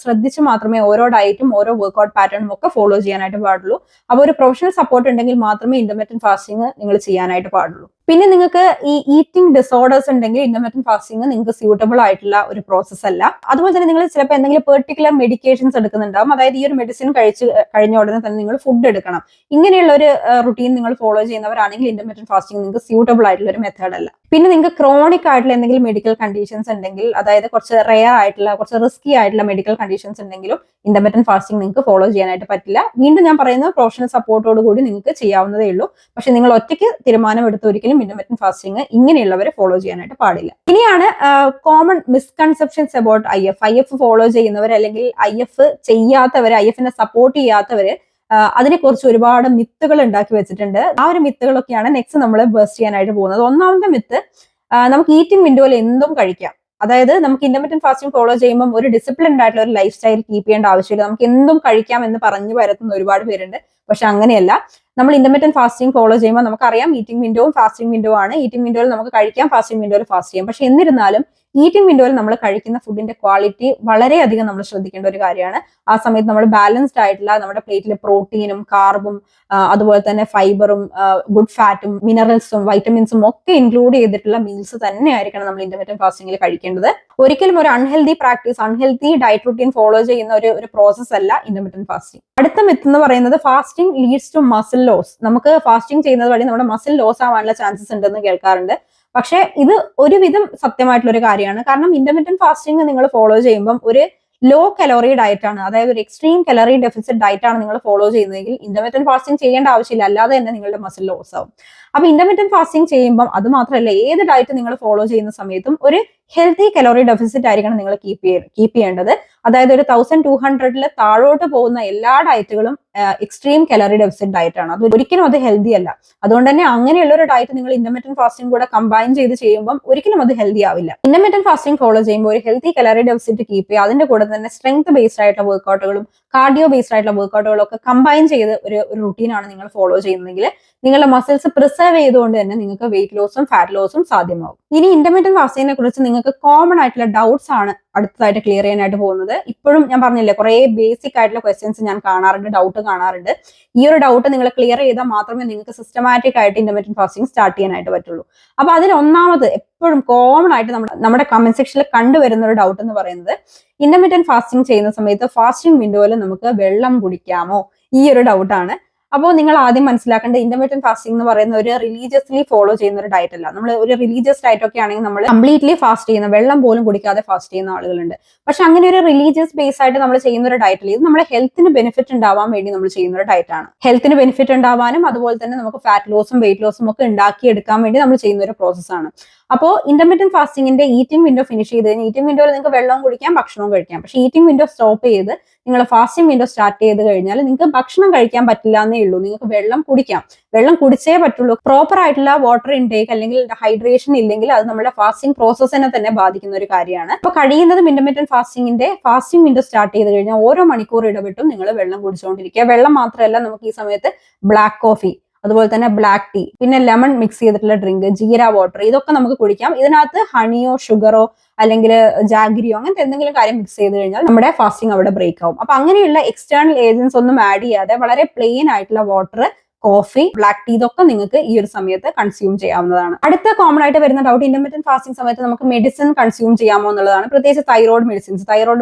ശ്രദ്ധിച്ച് മാത്രമേ ഓരോ ഡയറ്റും ഓരോ വർക്ക്ഔട്ട് പാറ്റേണും ഒക്കെ ഫോളോ ചെയ്യാനായിട്ട് പാടുള്ളൂ. അപ്പൊ ഒരു പ്രൊഫഷണൽ സപ്പോർട്ട് ഉണ്ടെങ്കിൽ മാത്രമേ ഇന്റർമിറ്റന്റ് ഫാസ്റ്റിംഗ് നിങ്ങൾ ചെയ്യാനായിട്ട് പാടുള്ളൂ. പിന്നെ നിങ്ങൾക്ക് ഈ ഈറ്റിംഗ് ഡിസോർഡേഴ്സ് ഉണ്ടെങ്കിൽ ഇന്റർമിറ്റന്റ് ഫാസ്റ്റിംഗ് നിങ്ങൾക്ക് സ്യൂട്ടബിൾ ആയിട്ടുള്ള ഒരു പ്രോസസ് അല്ല. അതുപോലെ തന്നെ നിങ്ങൾ ചിലപ്പോൾ എന്തെങ്കിലും പെർട്ടിക്കുലർ മെഡിക്കേഷൻസ് എടുക്കുന്നുണ്ടാവും. അതായത് ഈ ഒരു മെഡിസിൻ കഴിഞ്ഞ ഉടനെ തന്നെ നിങ്ങൾ ഫുഡ് എടുക്കണം. ഇങ്ങനെയുള്ള ഒരു റുട്ടീൻ നിങ്ങൾ ഫോളോ ചെയ്യുന്നവരാണെങ്കിൽ ഇന്റർമിറ്റന്റ് ഫാസ്റ്റിംഗ് നിങ്ങൾക്ക് സ്യൂട്ടബിൾ ആയിട്ടുള്ള ഒരു മെത്തേഡ് അല്ല. പിന്നെ നിങ്ങൾക്ക് ക്രോണിക് ആയിട്ടുള്ള എന്തെങ്കിലും മെഡിക്കൽ കണ്ടീഷൻസ് ഉണ്ടെങ്കിൽ, അതായത് കുറച്ച് റെയർ ആയിട്ടുള്ള, കുറച്ച് റിസ്കി ആയിട്ടുള്ള മെഡിക്കൽ കണ്ടീഷൻസ് ഉണ്ടെങ്കിലും ഇന്റർമിറ്റന്റ് ഫാസ്റ്റിംഗ് നിങ്ങൾക്ക് ഫോളോ ചെയ്യാനായിട്ട് പറ്റില്ല. വീണ്ടും ഞാൻ പറയുന്നത് പ്രൊഫഷണൽ സപ്പോർട്ടോട് കൂടി നിങ്ങൾക്ക് ചെയ്യാവുന്നതേ ഉള്ളൂ. പക്ഷെ നിങ്ങൾ ഒറ്റയ്ക്ക് തീരുമാനം എടുത്ത് ഒരിക്കലും ഇന്റർമിറ്റന്റ് ഫാസ്റ്റിംഗ് ഇങ്ങനെയുള്ളവരെ ഫോളോ ചെയ്യാനായിട്ട് പാടില്ല. ഇനിയാണ് common misconceptions about IF follow ചെയ്യുന്നവർ അല്ലെങ്കിൽ IF ചെയ്യാത്തവര്, IF-നെ സപ്പോർട്ട് ചെയ്യാത്തവര് അതിനെക്കുറിച്ച് ഒരുപാട് മിത്തുകൾ ഉണ്ടാക്കി വെച്ചിട്ടുണ്ട്. ആ ഒരു മിത്തുകളൊക്കെയാണ് നെക്സ്റ്റ് നമ്മൾ ബേസ്റ്റ് ചെയ്യാനായിട്ട് പോകുന്നത്. ഒന്നാമത്തെ മിത്ത്, നമുക്ക് ഈറ്റിംഗ് വിൻഡോയിൽ എന്തും കഴിക്കാം. അതായത് നമുക്ക് ഇന്റർമിറ്റന്റ് ഫാസ്റ്റിംഗ് ഫോളോ ചെയ്യുമ്പോൾ ഒരു ഡിസിപ്ലിൻഡ് ആയിട്ടുള്ള ഒരു ലൈഫ് സ്റ്റൈൽ കീപ്പ് ചെയ്യേണ്ട ആവശ്യമില്ല, നമുക്ക് എന്തും കഴിക്കാം എന്ന് പറഞ്ഞു വരുത്തുന്ന ഒരുപാട് പേരുണ്ട്. പക്ഷെ അങ്ങനെയല്ല. നമ്മൾ ഇന്റർമിറ്റന്റ് ഫാസ്റ്റിംഗ് ഫോളോ ചെയ്യുമ്പോൾ നമുക്കറിയാം ഈറ്റിംഗ് വിൻഡോവും ഫാസ്റ്റിംഗ് വിൻഡോ ആണ്. ഈറ്റിംഗ് വിൻഡോയിൽ നമുക്ക് കഴിക്കാം, ഫാസ്റ്റിംഗ് വിൻഡോയിൽ ഫാസ്റ്റ് ചെയ്യാം. പക്ഷെ എന്നിരുന്നാലും ഈറ്റിംഗ് വിൻഡോയിൽ നമ്മൾ കഴിക്കുന്ന ഫുഡിന്റെ ക്വാളിറ്റി വളരെയധികം നമ്മൾ ശ്രദ്ധിക്കേണ്ട ഒരു കാര്യമാണ്. ആ സമയത്ത് നമ്മൾ ബാലൻസ്ഡ് ആയിട്ടുള്ള നമ്മുടെ പ്ലേറ്റിൽ പ്രോട്ടീനും കാർബും അതുപോലെ തന്നെ ഫൈബറും ഗുഡ് ഫാറ്റും മിനറൽസും വൈറ്റമിൻസും ഒക്കെ ഇൻക്ലൂഡ് ചെയ്തിട്ടുള്ള മീൽസ് തന്നെ ആയിരിക്കണം നമ്മൾ ഇന്റർമിറ്റന്റ് ഫാസ്റ്റിംഗിൽ കഴിക്കേണ്ടത്. ഒരിക്കലും ഒരു unhealthy practice, unhealthy diet routine follow ചെയ്യുന്ന ഒരു പ്രോസസ് അല്ല ഇന്റർമിറ്റന്റ് ഫാസ്റ്റിംഗ്. അടുത്ത മിത്ത് എന്ന് പറയുന്നത് fasting leads to muscle loss. നമുക്ക് ഫാസ്റ്റിംഗ് ചെയ്യുന്നത് വഴി നമ്മുടെ മസിൽ ലോസ് ആവാനുള്ള ചാൻസസ് ഉണ്ടെന്ന് കേൾക്കാറുണ്ട്. പക്ഷെ ഇത് ഒരുവിധം സത്യമായിട്ടുള്ള ഒരു കാര്യമാണ്. കാരണം ഇന്റർമിറ്റന്റ് ഫാസ്റ്റിംഗ് നിങ്ങൾ ഫോളോ ചെയ്യുമ്പോൾ ഒരു ലോ കലോറി ഡയറ്റ് ആണ്, അതായത് ഒരു എക്സ്ട്രീം കലോറി ഡെഫിസിറ്റ് ഡയറ്റ് ആണ് നിങ്ങൾ ഫോളോ ചെയ്യുന്നതെങ്കിൽ ഇന്റർമിറ്റന്റ് ഫാസ്റ്റിംഗ് ചെയ്യേണ്ട ആവശ്യമില്ല, അല്ലാതെ തന്നെ നിങ്ങളുടെ മസിൽ ലോസ് ആവും. അപ്പൊ ഇന്റർമീഡിയറ്റ് ഫാസ്റ്റിംഗ് ചെയ്യുമ്പോൾ അത് മാത്രമല്ല, ഏത് ഡയറ്റ് നിങ്ങൾ ഫോളോ ചെയ്യുന്ന സമയത്തും ഒരു ഹെൽത്തി കലോറി ഡെഫിസിറ്റ് ആയിരിക്കണം നിങ്ങൾ കീപ്പ് ചെയ്യേണ്ടത്. അതായത് ഒരു 1200 താഴോട്ട് പോകുന്ന എല്ലാ ഡയറ്റുകളും എക്സ്ട്രീം കലോറി ഡെഫിസിറ്റ് ഡയറ്റ് ആണ്. അത് ഒരിക്കലും അത് ഹെൽത്തി അല്ല. അതുകൊണ്ട് തന്നെ അങ്ങനെയുള്ള ഒരു ഡയറ്റ് നിങ്ങൾ ഇന്റർമീഡിയറ്റ് ഫാസ്റ്റിംഗ് കൂടെ കമ്പൈൻ ചെയ്ത് ചെയ്യുമ്പോൾ ഒരിക്കലും അത് ഹെൽത്തി ആവില്ല. ഇന്റർമീഡിയറ്റ് ഫാസ്റ്റിംഗ് ഫോളോ ചെയ്യുമ്പോൾ ഒരു ഹെൽത്തി കലോറി ഡെഫിസിറ്റ് കീപ്പ് ചെയ്യുക, അതിന്റെ കൂടെ തന്നെ സ്ട്രെങ്ത് ബേസ്ഡ് ആയിട്ടുള്ള വർക്കൗട്ടുകളും കാർഡിയോ ബേസ്ഡ് ആയിട്ടുള്ള വർക്കൗട്ടുകളും ഒക്കെ കമ്പൈൻ ചെയ്ത് ഒരു റുട്ടീനാണ് നിങ്ങൾ ഫോളോ ചെയ്യുന്നതെങ്കിൽ നിങ്ങളുടെ മസിൽസ് പ്രിസർവ് ചെയ്തുകൊണ്ട് തന്നെ നിങ്ങൾക്ക് വെയിറ്റ് ലോസും ഫാറ്റ് ലോസും സാധ്യമാവും. ഇനി ഇന്റർമീഡിയറ്റ് ഫാസ്റ്റിങ്ങിനെ കുറിച്ച് നിങ്ങൾക്ക് കോമൺ ആയിട്ടുള്ള ഡൗട്ട്സ് ആണ് അടുത്തതായിട്ട് ക്ലിയർ ചെയ്യാനായിട്ട് പോകുന്നത്. ഇപ്പോഴും ഞാൻ പറഞ്ഞില്ലേ, കുറെ ബേസിക് ആയിട്ടുള്ള ക്വസ്റ്റ്യൻസ് ഞാൻ കാണാറുണ്ട്, ഡൗട്ട് കാണാറുണ്ട്. ഈ ഒരു ഡൗട്ട് നിങ്ങൾ ക്ലിയർ ചെയ്താൽ മാത്രമേ നിങ്ങൾക്ക് സിസ്റ്റമാറ്റിക് ആയിട്ട് ഇന്റർമീഡിയറ്റ് ഫാസ്റ്റിംഗ് സ്റ്റാർട്ട് ചെയ്യാനായിട്ട് പറ്റുള്ളൂ. അപ്പൊ അതിൽ ഒന്നാമത് എപ്പോഴും കോമൺ ആയിട്ട് നമ്മുടെ കമന്റ് സെക്ഷനിൽ കണ്ടുവരുന്ന ഒരു ഡൗട്ട് എന്ന് പറയുന്നത്, ഇന്റർമീഡിയറ്റ് ഫാസ്റ്റിംഗ് ചെയ്യുന്ന സമയത്ത് ഫാസ്റ്റിംഗ് വിൻഡോയിൽ നമുക്ക് വെള്ളം കുടിക്കാമോ? ഈ ഒരു ഡൗട്ടാണ്. അപ്പോൾ നിങ്ങൾ ആദ്യം മനസ്സിലാക്കേണ്ടത്, ഇന്റർമീഡിയറ്റ് ഫാസ്റ്റിംഗ് എന്ന് പറയുന്ന ഒരു റിലീജിയസ്ലി ഫോളോ ചെയ്യുന്ന ഒരു ഡയറ്റ് അല്ല. നമ്മൾ ഒരു റിലീജിയസ് ഡയറ്റ് ഒക്കെ ആണെങ്കിൽ നമ്മൾ കംപ്ലീറ്റ്ലി ഫാസ്റ്റ് ചെയ്യുന്ന, വെള്ളം പോലും കുടിക്കാതെ ഫാസ്റ്റ് ചെയ്യുന്ന ആളുകളുണ്ട്. പക്ഷെ അങ്ങനെ ഒരു റിലീജിയസ് ബേസ് ആയിട്ട് നമ്മൾ ചെയ്യുന്ന ഒരു ഡയറ്റിൽ ഇത് നമ്മുടെ ഹെൽത്തിന് ബെനിഫിറ്റ് ഉണ്ടാവാൻ വേണ്ടി നമ്മൾ ചെയ്യുന്ന ഒരു ഡയറ്റ് ആണ്. ഹെൽത്തിന് ബെനിഫിറ്റ് ഉണ്ടാവാനും അതുപോലെ തന്നെ നമുക്ക് ഫാറ്റ് ലോസും വെയിറ്റ് ലോസും ഒക്കെ ഉണ്ടാക്കിയെടുക്കാൻ വേണ്ടി നമ്മൾ ചെയ്യുന്ന ഒരു പ്രോസസ്സാണ്. അപ്പോൾ ഇന്റർമീഡിയറ്റ് ഫാസ്റ്റിംഗിന്റെ ഈറ്റിംഗ് വിൻഡോ ഫിനിഷ് ചെയ്ത് കഴിഞ്ഞാൽ ഈറ്റിംഗ് വിൻഡോയിൽ നിങ്ങൾക്ക് വെള്ളം കുടിക്കാം, ഭക്ഷണവും കഴിക്കാം. പക്ഷെ ഈറ്റിംഗ് വിൻഡോ സ്റ്റോപ്പ് ചെയ്ത് നിങ്ങൾ ഫാസ്റ്റിംഗ് വിൻഡോ സ്റ്റാർട്ട് ചെയ്ത് കഴിഞ്ഞാൽ നിങ്ങൾക്ക് ഭക്ഷണം കഴിക്കാൻ പറ്റില്ല എന്നേ ഉള്ളൂ. നിങ്ങൾക്ക് വെള്ളം കുടിക്കാം, വെള്ളം കുടിച്ചേ പറ്റുള്ളൂ. പ്രോപ്പർ ആയിട്ടുള്ള വാട്ടർ ഇൻടേക്ക് അല്ലെങ്കിൽ ഹൈഡ്രേഷൻ ഇല്ലെങ്കിൽ അത് നമ്മുടെ ഫാസ്റ്റിംഗ് പ്രോസസ്സിനെ തന്നെ ബാധിക്കുന്ന ഒരു കാര്യമാണ്. അപ്പൊ കഴിയുന്നതും ഇന്റർമീഡിയറ്റ് ഫാസ്റ്റിംഗിന്റെ ഫാസ്റ്റിംഗ് വിൻഡോ സ്റ്റാർട്ട് ചെയ്ത് കഴിഞ്ഞാൽ ഓരോ മണിക്കൂർ ഇടവിട്ടും നിങ്ങൾ വെള്ളം കുടിച്ചുകൊണ്ടിരിക്കുക. വെള്ളം മാത്രമല്ല, നമുക്ക് ഈ സമയത്ത് ബ്ലാക്ക് കോഫി, അതുപോലെ തന്നെ ബ്ലാക്ക് ടീ, പിന്നെ ലെമൺ മിക്സ് ചെയ്തിട്ടുള്ള ഡ്രിങ്ക്, ജീര വാട്ടർ, ഇതൊക്കെ നമുക്ക് കുടിക്കാം. ഇതിനകത്ത് ഹണിയോ ഷുഗറോ അല്ലെങ്കിൽ ജാഗ്രിയോ അങ്ങനത്തെ എന്തെങ്കിലും കാര്യം മിക്സ് ചെയ്ത് കഴിഞ്ഞാൽ നമ്മുടെ ഫാസ്റ്റിംഗ് അവിടെ ബ്രേക്ക് ആവും. അപ്പൊ അങ്ങനെയുള്ള എക്സ്റ്റേണൽ ഏജൻസ് ഒന്നും ആഡ് ചെയ്യാതെ വളരെ പ്ലെയിൻ ആയിട്ടുള്ള വാട്ടർ, കോഫി, ബ്ലാക്ക് ടീ, ഇതൊക്കെ നിങ്ങൾക്ക് ഈ ഒരു സമയത്ത് കൺസ്യൂം ചെയ്യാവുന്നതാണ്. അടുത്ത കോമൺ ആയിട്ട് വരുന്ന ഡൗട്ട്, ഇന്റർമീഡിയറ്റ് ഫാസ്റ്റിംഗ് സമയത്ത് നമുക്ക് മെഡിസിൻ കൺസ്യൂം ചെയ്യാമോ എന്നുള്ളതാണ്. പ്രത്യേകിച്ച് തൈറോയ്ഡ് മെഡിസിൻസ്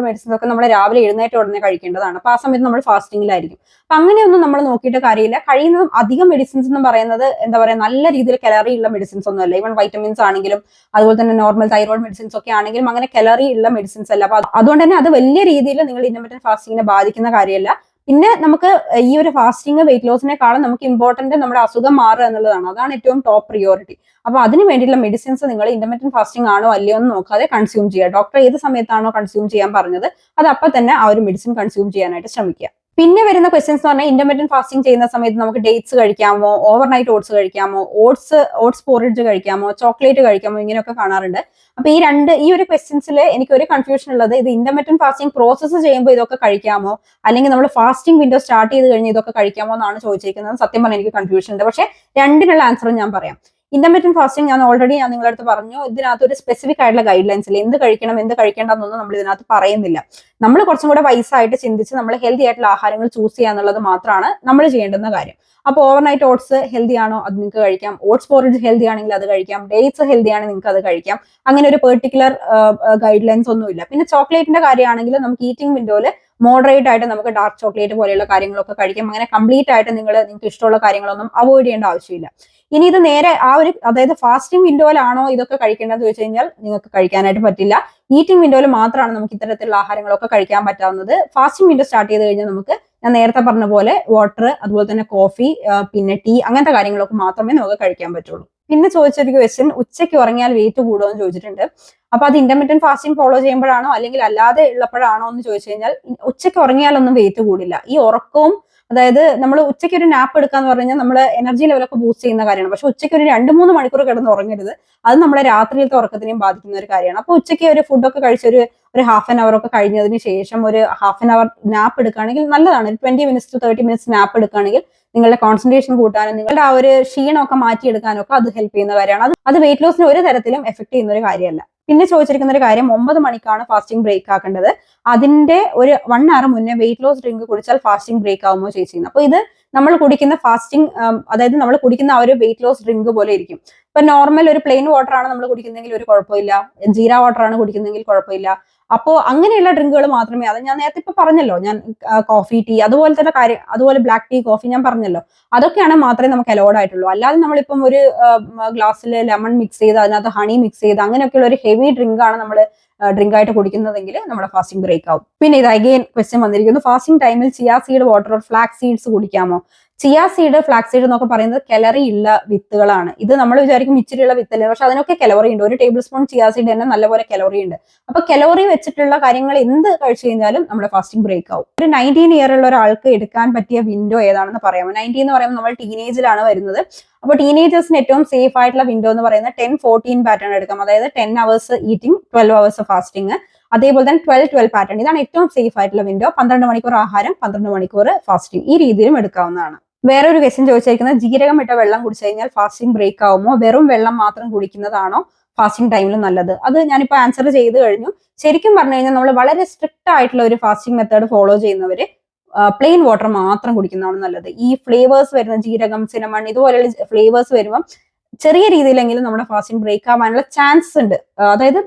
ഒക്കെ നമ്മൾ രാവിലെ എഴുന്നേറ്റ ഉടനെ കഴിക്കേണ്ടതാണ്. അപ്പൊ ആ സമയത്ത് നമ്മൾ ഫാസ്റ്റിംഗിലായിരിക്കും. അപ്പൊ അങ്ങനെയൊന്നും നമ്മൾ നോക്കിയിട്ട് കാര്യമില്ല. കഴിയുന്നതും അധികം മെഡിസിൻസ് എന്ന് പറയുന്നത് എന്താ പറയുക, നല്ല രീതിയിൽ കലറി ഉള്ള മെഡിസിൻസ് ഒന്നും അല്ല. ഈവൻ വൈറ്റമിൻസ് ആണെങ്കിലും അതുപോലെ തന്നെ നോർമൽ തൈറോയ്ഡ് മെഡിസിൻസ് ഒക്കെ ആണെങ്കിലും അങ്ങനെ കലറി ഉള്ള മെഡിസിൻസ് അല്ല. അപ്പൊ അതുകൊണ്ട് തന്നെ അത് വലിയ രീതിയിൽ നിങ്ങൾ ഇന്റർമീഡിയറ്റ് ഫാസ്റ്റിംഗിനെ ബാധിക്കുന്ന കാര്യമല്ല. പിന്നെ നമുക്ക് ഈ ഒരു ഫാസ്റ്റിംഗ് വെയിറ്റ് ലോസിനെക്കാളും നമുക്ക് ഇമ്പോർട്ടന്റ് നമ്മുടെ അസുഖം മാറുക എന്നുള്ളതാണ്. അതാണ് ഏറ്റവും ടോപ്പ് പ്രിയോറിറ്റി. അപ്പൊ അതിന് വേണ്ടിയിട്ടുള്ള മെഡിസിൻസ് നിങ്ങൾ ഇന്റർമീഡിയറ്റ് ഫാസ്റ്റിംഗ് ആണോ അല്ലയോ എന്ന് നോക്കാതെ കൺസ്യൂം ചെയ്യുക. ഡോക്ടർ ഏത് സമയത്താണോ കൺസ്യൂം ചെയ്യാൻ പറഞ്ഞത് അത് അപ്പൊ തന്നെ ആ ഒരു മെഡിസിൻ കൺസ്യൂം ചെയ്യാനായിട്ട് ശ്രമിക്കുക. പിന്നെ വരുന്ന ക്വസ്റ്റ്യൻസ് എന്ന് പറഞ്ഞാൽ, ഇന്റർമീഡിയറ്റ് ഫാസ്റ്റിംഗ് ചെയ്യുന്ന സമയത്ത് നമുക്ക് ഡേറ്റ്സ് കഴിക്കാമോ, ഓവർനൈറ്റ് ഓട്സ് കഴിക്കാമോ, ഓട്സ് പോറിഡ്ജ് കഴിക്കാമോ, ചോക്ലേറ്റ് കഴിക്കാമോ, ഇങ്ങനെയൊക്കെ കാണാറുണ്ട്. അപ്പൊ ഈ ഒരു ക്വസ്റ്റ്യൻസിൽ എനിക്ക് ഒരു കൺഫ്യൂഷൻ ഉള്ളത്, ഇത് ഇന്റർമീഡിയറ്റ് ഫാസ്റ്റിംഗ് പ്രോസസ്സ് ചെയ്യുമ്പോൾ ഇതൊക്കെ കഴിക്കാമോ, അല്ലെങ്കിൽ നമ്മൾ ഫാസ്റ്റിംഗ് വിൻഡോ സ്റ്റാർട്ട് ചെയ്ത് കഴിഞ്ഞാൽ ഇതൊക്കെ കഴിക്കാമോ എന്നാണ് ചോദിച്ചിരിക്കുന്നത്. സത്യം പറഞ്ഞാൽ എനിക്ക് കൺഫ്യൂഷൻ ഉണ്ട്. പക്ഷെ രണ്ടിനുള്ള ആൻസറും ഞാൻ പറയാം. ഇന്റർമീഡിയറ്റ് ഫാസ്റ്റിംഗ് ഞാൻ നിങ്ങളുടെ അടുത്ത് പറഞ്ഞു, ഇതിനകത്ത് ഒരു സ്പെസിഫിക് ആയിട്ടുള്ള ഗൈഡ് ലൈൻസ് ഇല്ല. എന്ത് കഴിക്കണം എന്ത് കഴിക്കേണ്ടെന്നൊന്നും നമ്മൾ ഇതിനകത്ത് പറയുന്നില്ല. നമ്മൾ കുറച്ചും കൂടെ വൈസായിട്ട് ചിന്തിച്ച് നമ്മൾ ഹെൽത്തി ആയിട്ടുള്ള ആഹാരങ്ങൾ ചൂസ് ചെയ്യുക എന്നുള്ളത് മാത്രമാണ് നമ്മൾ ചെയ്യേണ്ടുന്ന കാര്യം. അപ്പോൾ ഓവർനൈറ്റ് ഓട്സ് ഹെൽത്തി ആണോ അത് നിങ്ങൾക്ക് കഴിക്കാം, ഓട്സ് പോറിഡ്ജ് ഹെൽത്തി ആണെങ്കിൽ അത് കഴിക്കാം, ഡേറ്റ്സ് ഹെൽത്തി ആണെങ്കിൽ നിങ്ങൾക്ക് അത് കഴിക്കാം. അങ്ങനെ ഒരു പെർട്ടിക്കുലർ ഗൈഡ് ലൈൻസ് ഒന്നുമില്ല. പിന്നെ ചോക്ലേറ്റിന്റെ കാര്യമാണെങ്കിൽ നമുക്ക് ഈറ്റിംഗ് വിൻഡോയിൽ മോഡറേറ്റ് ആയിട്ട് നമുക്ക് ഡാർക്ക് ചോക്ലേറ്റ് പോലെയുള്ള കാര്യങ്ങളൊക്കെ കഴിക്കാം. അങ്ങനെ കംപ്ലീറ്റ് ആയിട്ട് നിങ്ങൾക്ക് ഇഷ്ടമുള്ള കാര്യങ്ങളൊന്നും അവോയ്ഡ് ചെയ്യേണ്ട ആവശ്യമില്ല. ഇനി ഇത് നേരെ അതായത് ഫാസ്റ്റിംഗ് വിൻഡോയിലാണോ ഇതൊക്കെ കഴിക്കേണ്ടതെന്ന് ചോദിച്ചു കഴിഞ്ഞാൽ നിങ്ങൾക്ക് കഴിക്കാനായിട്ട് പറ്റില്ല. ഈറ്റിംഗ് വിൻഡോയിൽ മാത്രമാണ് നമുക്ക് ഇത്തരത്തിലുള്ള ആഹാരങ്ങളൊക്കെ കഴിക്കാൻ പറ്റാവുന്നത്. ഫാസ്റ്റിംഗ് വിൻഡോ സ്റ്റാർട്ട് ചെയ്ത് കഴിഞ്ഞാൽ നമുക്ക്, ഞാൻ നേരത്തെ പറഞ്ഞ പോലെ, വാട്ടർ, അതുപോലെ തന്നെ കോഫി, പിന്നെ ടീ, അങ്ങനത്തെ കാര്യങ്ങളൊക്കെ മാത്രമേ നമുക്ക് കഴിക്കാൻ പറ്റുള്ളൂ. പിന്നെ ചോദിച്ചൊരു ക്വസ്റ്റ്യൻ, ഉച്ചയ്ക്ക് ഉറങ്ങിയാൽ വെയിറ്റ് കൂടുമോ എന്ന് ചോദിച്ചിട്ടുണ്ട്. അപ്പൊ അത് ഇന്റർമീഡിയറ്റ് ഫാസ്റ്റിംഗ് ഫോളോ ചെയ്യുമ്പോഴാണോ അല്ലെങ്കിൽ അല്ലാതെ ഉള്ളപ്പോഴാണോ എന്ന് ചോദിച്ചു കഴിഞ്ഞാൽ, ഉച്ചയ്ക്ക് ഉറങ്ങിയാലൊന്നും വെയിറ്റ് കൂടില്ല. ഈ ഉറക്കവും, അതായത് നമ്മൾ ഉച്ചയ്ക്ക് ഒരു നാപ്പ് എടുക്കാന്ന് പറഞ്ഞു കഴിഞ്ഞാൽ നമ്മൾ എനർജി ലെവലൊക്കെ ബൂസ്റ്റ് ചെയ്യുന്ന കാര്യമാണ്. പക്ഷെ ഉച്ചയ്ക്ക് ഒരു 2-3 മണിക്കൂർ കിടന്ന് ഉറങ്ങരുത്. അത് നമ്മുടെ രാത്രിയിലത്തെ ഉറക്കത്തിനെയും ബാധിക്കുന്ന ഒരു കാര്യമാണ്. അപ്പൊ ഉച്ചയ്ക്ക് ഒരു ഫുഡൊക്കെ കഴിച്ച് ഒരു ഹാഫ് ആൻ അവർ ഒക്കെ കഴിഞ്ഞതിന് ശേഷം ഒരു ഹാഫ് ആൻ അവർ നാപ്പ് എടുക്കുകയാണെങ്കിൽ നല്ലതാണ്. 20 minutes to 30 minutes നാപ്പ് എടുക്കുകയാണെങ്കിൽ നിങ്ങളുടെ കോൺസെൻട്രേഷൻ കൂട്ടാനും നിങ്ങളുടെ ആ ഒരു ക്ഷീണമൊക്കെ മാറ്റിയെടുക്കാനൊക്കെ അത് ഹെൽപ്പ് ചെയ്യുന്ന കാര്യമാണ്. അത് വെയിറ്റ് ലോസിന് ഒരു തരത്തിലും എഫക്ട് ചെയ്യുന്ന ഒരു കാര്യമല്ല. പിന്നെ ചോദിച്ചിരിക്കുന്ന ഒരു കാര്യം, 9 മണിക്കാണ് ഫാസ്റ്റിംഗ് ബ്രേക്ക് ആക്കേണ്ടത്. അതിന്റെ ഒരു 1 hour മുന്നേ വെയിറ്റ് ലോസ് ഡ്രിങ്ക് കുടിച്ചാൽ ഫാസ്റ്റിംഗ് ബ്രേക്ക് ആവുമോ ചോദിച്ചിരുന്നു. അപ്പൊ ഇത് നമ്മൾ കുടിക്കുന്ന ഫാസ്റ്റിംഗ്, അതായത് നമ്മൾ കുടിക്കുന്ന ആ ഒരു വെയിറ്റ് ലോസ് ഡ്രിങ്ക് പോലെ ഇരിക്കും. ഇപ്പൊ നോർമൽ ഒരു പ്ലെയിൻ വാട്ടർ ആണ് നമ്മൾ കുടിക്കുന്നതെങ്കിൽ ഒരു കുഴപ്പമില്ല, ജീര വാട്ടർ ആണ് കുടിക്കുന്നതെങ്കിൽ കുഴപ്പമില്ല. അപ്പോൾ അങ്ങനെയുള്ള ഡ്രിങ്കുകൾ മാത്രമേ, അത് ഞാൻ നേരത്തെ ഇപ്പൊ പറഞ്ഞല്ലോ, ഞാൻ കോഫി, ടീ, അതുപോലെ തന്നെ കാര്യം, അതുപോലെ ബ്ലാക്ക് ടീ, കോഫി ഞാൻ പറഞ്ഞല്ലോ, അതൊക്കെയാണ് മാത്രമേ നമുക്ക് അലോഡ് ആയിട്ടുള്ളൂ. അല്ലാതെ നമ്മളിപ്പം ഒരു ഗ്ലാസ്സിൽ ലെമൺ മിക്സ് ചെയ്ത് അതിനകത്ത് ഹണി മിക്സ് ചെയ്ത് അങ്ങനെയൊക്കെയുള്ള ഒരു ഹെവി ഡ്രിങ്ക് ആണ് നമ്മൾ ഡ്രിങ്ക് ആയിട്ട് കുടിക്കുന്നതെങ്കിൽ നമ്മുടെ ഫാസ്റ്റിംഗ് ബ്രേക്ക് ആവും. പിന്നെ ഇത് അഗെയിൻ ക്വസ്റ്റ്യൻ വന്നിരിക്കുന്നു, ഫാസ്റ്റിംഗ് ടൈമിൽ chia seed water or flax seeds കുടിക്കാമോ? ചിയ സീഡ്, ഫ്ലാക്സ് സീഡ് എന്നൊക്കെ പറയുന്നത് കലറി ഉള്ള വിത്തുകളാണ്. ഇത് നമ്മൾ വിചാരിക്കും ഇച്ചിരിയുള്ള വിത്തല്ലേ, പക്ഷെ അതിനൊക്കെ കലോറി ഉണ്ട്. ഒരു ടേബിൾ സ്പൂൺ ചിയ സീഡ് തന്നെ നല്ലപോലെ കലോറി ഉണ്ട്. അപ്പൊ കലോറി വെച്ചിട്ടുള്ള കാര്യങ്ങൾ എന്ത് കഴിച്ചു കഴിഞ്ഞാലും നമ്മുടെ ഫാസ്റ്റിംഗ് ബ്രേക്ക് ആവും. ഒരു 19 ഇയർ ഉള്ള ഒരാൾക്ക് എടുക്കാൻ പറ്റിയ വിൻഡോ ഏതാണെന്ന് പറയാമോ? 19 എന്ന് പറയുമ്പോൾ നമ്മൾ ടീനേജിലാണ് വരുന്നത്. അപ്പോൾ ടീനേജേഴ്സിന് ഏറ്റവും സേഫ് ആയിട്ടുള്ള വിൻഡോ എന്ന് പറയുന്നത് 10-14 പാറ്റേൺ എടുക്കാം. അതായത് 10 അവേഴ്സ് ഈറ്റിംഗ്, 12 അവേഴ്സ് ഫാസ്റ്റിംഗ്. അതേപോലെ തന്നെ 12-12 പാറ്റേൺ. ഇതാണ് ഏറ്റവും സേഫ് ആയിട്ടുള്ള വിൻഡോ. 12 മണിക്കൂർ ആഹാരം, 12 മണിക്കൂർ ഫാസ്റ്റിംഗ്. ഈ രീതിയിലും എടുക്കാവുന്നതാണ്. വേറൊരു ക്വസ്റ്റ്യൻ ചോദിച്ചിരിക്കുന്നത്, ജീരകം ഇട്ട വെള്ളം കുടിച്ചു കഴിഞ്ഞാൽ ഫാസ്റ്റിംഗ് ബ്രേക്ക് ആവുമോ? വെറും വെള്ളം മാത്രം കുടിക്കുന്നതാണോ ഫാസ്റ്റിംഗ് ടൈമിൽ നല്ലത്? അത് ഞാനിപ്പോൾ ആൻസർ ചെയ്ത് കഴിഞ്ഞു. ശരിക്കും പറഞ്ഞു കഴിഞ്ഞാൽ നമ്മൾ വളരെ സ്ട്രിക്റ്റ് ആയിട്ടുള്ള ഒരു ഫാസ്റ്റിംഗ് മെത്തേഡ് ഫോളോ ചെയ്യുന്നവര് പ്ലെയിൻ വാട്ടർ മാത്രം കുടിക്കുന്നതാണ് നല്ലത്. ഈ ഫ്ലേവേഴ്സ് വരുന്ന ജീരകം, സിനമൺ ഇതുപോലെയുള്ള ഫ്ലേവേഴ്സ് വരുമ്പോൾ ചെറിയ രീതിയിലെങ്കിലും നമ്മുടെ ഫാസ്റ്റിംഗ് ബ്രേക്ക് ആവാനുള്ള ചാൻസസ് ഉണ്ട്. അതായത്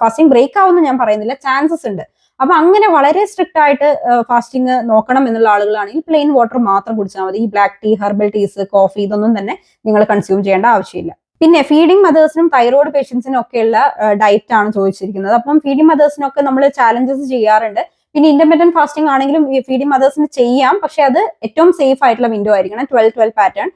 ഫാസ്റ്റിംഗ് ബ്രേക്ക് ആവുമെന്ന് ഞാൻ പറയുന്നില്ല, ചാൻസസ് ഉണ്ട്. അപ്പൊ അങ്ങനെ വളരെ സ്ട്രിക്റ്റ് ആയിട്ട് ഫാസ്റ്റിംഗ് നോക്കണം എന്നുള്ള ആളുകളാണെങ്കിൽ പ്ലെയിൻ വാട്ടർ മാത്രം കുടിച്ചാൽ മതി. ഈ ബ്ലാക്ക് ടീ, ഹെർബൽ ടീസ്, കോഫി ഇതൊന്നും തന്നെ നിങ്ങൾ കൺസ്യൂം ചെയ്യേണ്ട ആവശ്യമില്ല. പിന്നെ ഫീഡിംഗ് മദേഴ്സിനും തൈറോയ്ഡ് പേഷ്യൻസിനും ഒക്കെയുള്ള ഡയറ്റ് ആണ് ചോദിച്ചിരിക്കുന്നത്. അപ്പം ഫീഡിംഗ് മദേഴ്സിനൊക്കെ നമ്മൾ ചാലഞ്ചസ് ചെയ്യാറുണ്ട്. പിന്നെ ഇന്റർമീഡിയന്റ് ഫാസ്റ്റിംഗ് ആണെങ്കിലും ഫീഡിംഗ് മദേഴ്സിന് ചെയ്യാം, പക്ഷെ അത് ഏറ്റവും സേഫ് ആയിട്ടുള്ള വിൻഡോ ആയിരിക്കണം. 12-12 പാറ്റേൺ.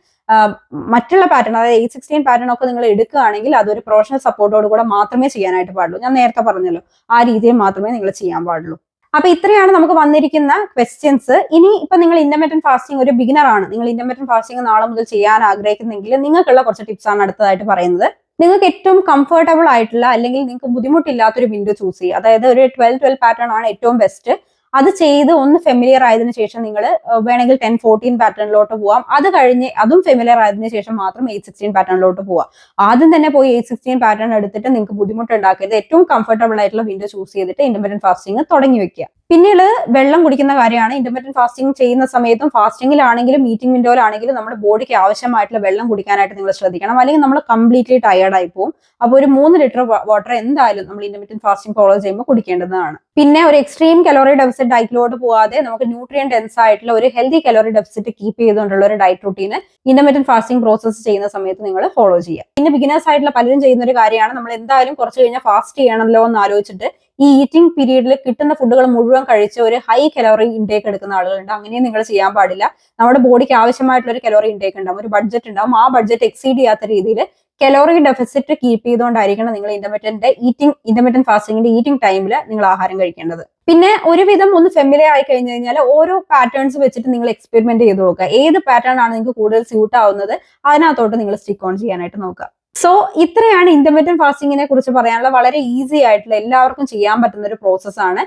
മറ്റുള്ള പാറ്റേൺ, അതായത് 8-16 പാറ്റേൺ ഒക്കെ നിങ്ങൾ എടുക്കുകയാണെങ്കിൽ അതൊരു പ്രൊഫഷണൽ സപ്പോർട്ടോട് കൂടെ മാത്രമേ ചെയ്യാനായിട്ട് പാടുള്ളൂ. ഞാൻ നേരത്തെ പറഞ്ഞല്ലോ, ആ രീതിയിൽ മാത്രമേ നിങ്ങൾ ചെയ്യാൻ പാടുള്ളൂ. അപ്പൊ ഇത്രയാണ് നമുക്ക് വന്നിരിക്കുന്ന ക്വസ്റ്റ്യൻസ്. ഇനി ഇപ്പൊ നിങ്ങൾ ഇന്റർമീഡിയന്റ് ഫാസ്റ്റിംഗ് ഒരു ബിഗിനർ ആണ്, നിങ്ങൾ ഇന്റർമീഡിയന്റ് ഫാസ്റ്റിംഗ് നാളെ മുതൽ ചെയ്യാൻ ആഗ്രഹിക്കുന്നെങ്കിൽ നിങ്ങൾക്കുള്ള കുറച്ച് ടിപ്സ് ആണ് അടുത്തതായിട്ട് പറയുന്നത്. നിങ്ങൾക്ക് ഏറ്റവും കംഫർട്ടബിൾ ആയിട്ടുള്ള അല്ലെങ്കിൽ നിങ്ങൾക്ക് ബുദ്ധിമുട്ടില്ലാത്തൊരു വിൻഡോ ചൂസ് ചെയ്യുക. അതായത് ഒരു 12-12 പാറ്റേൺ ആണ് ഏറ്റവും ബെസ്റ്റ്. അത് ചെയ്ത് ഒന്ന് ഫെമിലിയർ ആയതിനു ശേഷം നിങ്ങൾ വേണമെങ്കിൽ 10-14 പാറ്റേണിലോട്ട് പോവാം. അത് കഴിഞ്ഞ് അതും ഫെമിലിയർ ആയതിനു ശേഷം മാത്രം 8-16 പാറ്റേണിലോട്ട് പോവാം. ആദ്യം തന്നെ പോയി 8-16 പാറ്റേൺ എടുത്തിട്ട് നിങ്ങൾക്ക് ബുദ്ധിമുട്ടുണ്ടാക്കരുത്. ഏറ്റവും കംഫർട്ടബിൾ ആയിട്ടുള്ള വിൻഡോ ചൂസ് ചെയ്തിട്ട് ഇന്റർമീഡിയന്റ് ഫാസ്റ്റിംഗ് തുടങ്ങി വെക്കുക. പിന്നീട് വെള്ളം കുടിക്കുന്ന കാര്യമാണ്. ഇന്റർമീഡിയന്റ് ഫാസ്റ്റിംഗ് ചെയ്യുന്ന സമയത്തും ഫാസ്റ്റിംഗിലാണെങ്കിലും മീറ്റിംഗ് വിൻഡോയിലാണെങ്കിലും നമ്മുടെ ബോഡിക്ക് ആവശ്യമായിട്ടുള്ള വെള്ളം കുടിക്കാനായിട്ട് നിങ്ങൾ ശ്രദ്ധിക്കണം. അല്ലെങ്കിൽ നമ്മൾ കംപ്ലീറ്റ്ലി ടയേർഡായി പോകും. അപ്പോൾ ഒരു 3 ലിറ്റർ വാട്ടർ എന്തായാലും നമ്മൾ ഇന്റർമീഡിയന്റ് ഫാസ്റ്റിംഗ് ഫോളോ ചെയ്യുമ്പോൾ കുടിക്കേണ്ടതാണ്. പിന്നെ ഒരു എക്സ്ട്രീം കലോറി ഡെഫിസിറ്റ് ഡയറ്റിലോട്ട് പോവാതെ നമുക്ക് ന്യൂട്രിയൻ ഡെൻസ് ആയിട്ടുള്ള ഒരു ഹെൽത്തി കലോറി ഡെഫിസിറ്റ് കീപ്പ് ചെയ്തുകൊണ്ടുള്ള ഒരു ഡയറ്റ് റൂട്ടീന് ഇന്റർമീഡിയന്റ് ഫാസ്റ്റിംഗ് പ്രോസസ് ചെയ്യുന്ന സമയത്ത് നിങ്ങൾ ഫോളോ ചെയ്യുക. പിന്നെ ബിഗിനേഴ്സ് ആയിട്ടുള്ള പലരും ചെയ്യുന്ന ഒരു കാര്യമാണ്, നമ്മൾ എന്തായാലും കുറച്ച് കഴിഞ്ഞാൽ ഫാസ്റ്റ് ചെയ്യണമല്ലോ എന്ന് ആലോചിച്ചിട്ട് ഈ ഈറ്റിംഗ് പീരീഡിൽ കിട്ടുന്ന ഫുഡുകൾ മുഴുവൻ കഴിച്ച് ഒരു ഹൈ കലോറി ഇൻടേക്ക് എടുക്കുന്ന ആളുകളുണ്ട്. അങ്ങനെയും നിങ്ങൾ ചെയ്യാൻ പാടില്ല. നമ്മുടെ ബോഡിക്ക് ആവശ്യമായിട്ടുള്ള ഒരു കലോറി ഇൻടേക്ക് ഉണ്ടാവും, ഒരു ബഡ്ജറ്റ് ഉണ്ടാവും. ആ ബഡ്ജറ്റ് എക്സീഡ് ചെയ്യാത്ത രീതിയിൽ കലോറി ഡെഫിസിറ്റ് കീപ്പ് ചെയ്തുകൊണ്ടായിരിക്കണം നിങ്ങൾ ഇന്റർമീഡിയന്റ് ഫാസ്റ്റിംഗിന്റെ ഈറ്റിംഗ് ടൈമിൽ നിങ്ങൾ ആഹാരം കഴിക്കേണ്ടത്. പിന്നെ ഒരുവിധം ഒന്ന് ഫെമിലിയർ ആയി കഴിഞ്ഞു കഴിഞ്ഞാൽ ഓരോ പാറ്റേൺസ് വെച്ചിട്ട് നിങ്ങൾ എക്സ്പെരിമെന്റ് ചെയ്ത് നോക്കുക. ഏത് പാറ്റേൺ ആണ് നിങ്ങൾക്ക് കൂടുതൽ സ്യൂട്ട് ആവുന്നത് അതിനകത്തോട്ട് നിങ്ങൾ സ്റ്റിക്ക് ഓൺ ചെയ്യാനായിട്ട് നോക്കുക. സോ ഇത്രയാണ് ഇന്റർമീഡിയന്റ് ഫാസ്റ്റിംഗിനെ കുറിച്ച് പറയാനുള്ള വളരെ ഈസി ആയിട്ടുള്ള എല്ലാവർക്കും ചെയ്യാൻ പറ്റുന്ന ഒരു പ്രോസസ്സാണ്.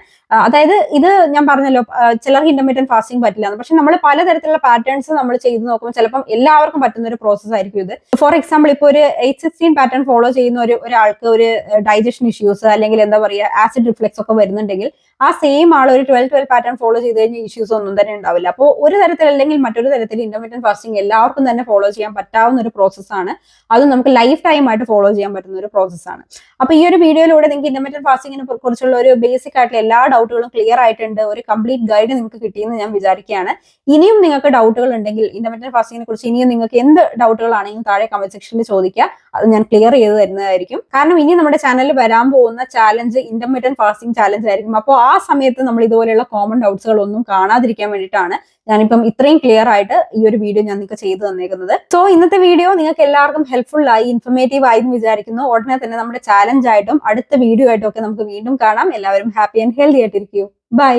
അതായത് ഇത് ഞാൻ പറഞ്ഞല്ലോ, ചിലർക്ക് ഇന്റർമീഡിയന്റ് ഫാസ്റ്റിംഗ് പറ്റില്ല, പക്ഷെ നമ്മൾ പലതരത്തിലുള്ള പാറ്റേൺസ് നമ്മൾ ചെയ്ത് നോക്കുമ്പോൾ ചിലപ്പം എല്ലാവർക്കും പറ്റുന്ന ഒരു പ്രോസസ് ആയിരിക്കും ഇത്. ഫോർ എക്സാമ്പിൾ, ഇപ്പോൾ ഒരു 8-16 പാറ്റേൺ ഫോളോ ചെയ്യുന്ന ഒരാൾക്ക് ഒരു ഡൈജഷൻ ഇഷ്യൂസ് അല്ലെങ്കിൽ എന്താ പറയുക ആസിഡ് റിഫ്ലെക്സ് ഒക്കെ വരുന്നുണ്ടെങ്കിൽ ആ സെയിം ആൾ ഒരു 12-12 പാറ്റേൺ ഫോളോ ചെയ്ത് കഴിഞ്ഞാൽ ഇഷ്യൂസ് ഒന്നും തന്നെ ഉണ്ടാവില്ല. അപ്പോൾ ഒരു തരത്തിൽ അല്ലെങ്കിൽ മറ്റൊരു തരത്തിൽ ഇന്റർമീഡിയന്റ് ഫാസ്റ്റിംഗ് എല്ലാവർക്കും തന്നെ ഫോളോ ചെയ്യാൻ പറ്റാവുന്ന ഒരു പ്രോസസ്സാണ്. അത് നമുക്ക് ലൈഫ് ടൈം ആയിട്ട് ഫോളോ ചെയ്യാൻ പറ്റുന്ന ഒരു പ്രോസസ്സാണ്. അപ്പൊ ഈ ഒരു വീഡിയോയിലൂടെ നിങ്ങൾക്ക് ഇന്റർമീഡിയന്റ് ഫാസ്റ്റിംഗിനെ കുറിച്ചുള്ള ഒരു ബേസിക് ആയിട്ടുള്ള എല്ലാ ഡൗട്ടുകളും ക്ലിയർ ആയിട്ടുണ്ട്. ഒരു കംപ്ലീറ്റ് ഗൈഡ് നിങ്ങൾക്ക് കിട്ടിയെന്ന് ഞാൻ വിചാരിക്കുകയാണ്. ഇനിയും നിങ്ങൾക്ക് ഡൗട്ടുകൾ ഉണ്ടെങ്കിൽ ഇന്റർമീഡിയന്റ് ഫാസ്റ്റിംഗിനെ കുറിച്ച് ഇനിയും നിങ്ങൾക്ക് എന്ത് ഡൗട്ടുകളാണെങ്കിലും താഴെ കമന്റ് സെക്ഷനിൽ ചോദിക്കുക. അത് ഞാൻ ക്ലിയർ ചെയ്ത് തരുന്നതായിരിക്കും. കാരണം ഇനി നമ്മുടെ ചാനലിൽ വരാൻ പോകുന്ന ചാലഞ്ച് ഇന്റർമീഡിയന്റ് ഫാസ്റ്റിംഗ് ചാലഞ്ച് ആയിരിക്കും. അപ്പോൾ ആ സമയത്ത് നമ്മൾ ഇതുപോലെയുള്ള കോമൺ ഡൗട്ട്സുകൾ ഒന്നും കാണാതിരിക്കാൻ വേണ്ടിയിട്ടാണ് ഞാനിപ്പം ഇത്രയും ക്ലിയർ ആയിട്ട് ഈ ഒരു വീഡിയോ ഞാൻ നിങ്ങൾക്ക് ചെയ്തു തന്നേക്കുന്നത്. സോ ഇന്നത്തെ വീഡിയോ നിങ്ങൾക്ക് എല്ലാവർക്കും ഹെൽപ്ഫുൾ ആയി, ഇൻഫർമേറ്റീവ് ആയി എന്ന് വിചാരിക്കുന്നു. ഉടനെ തന്നെ നമ്മുടെ ചാലഞ്ച് ആയിട്ടും അടുത്ത വീഡിയോ ആയിട്ടും ഒക്കെ നമുക്ക് വീണ്ടും കാണാം. എല്ലാവരും ഹാപ്പി ആൻഡ് ഹെൽത്തി ആയിട്ടിരിക്കൂ. ബൈ.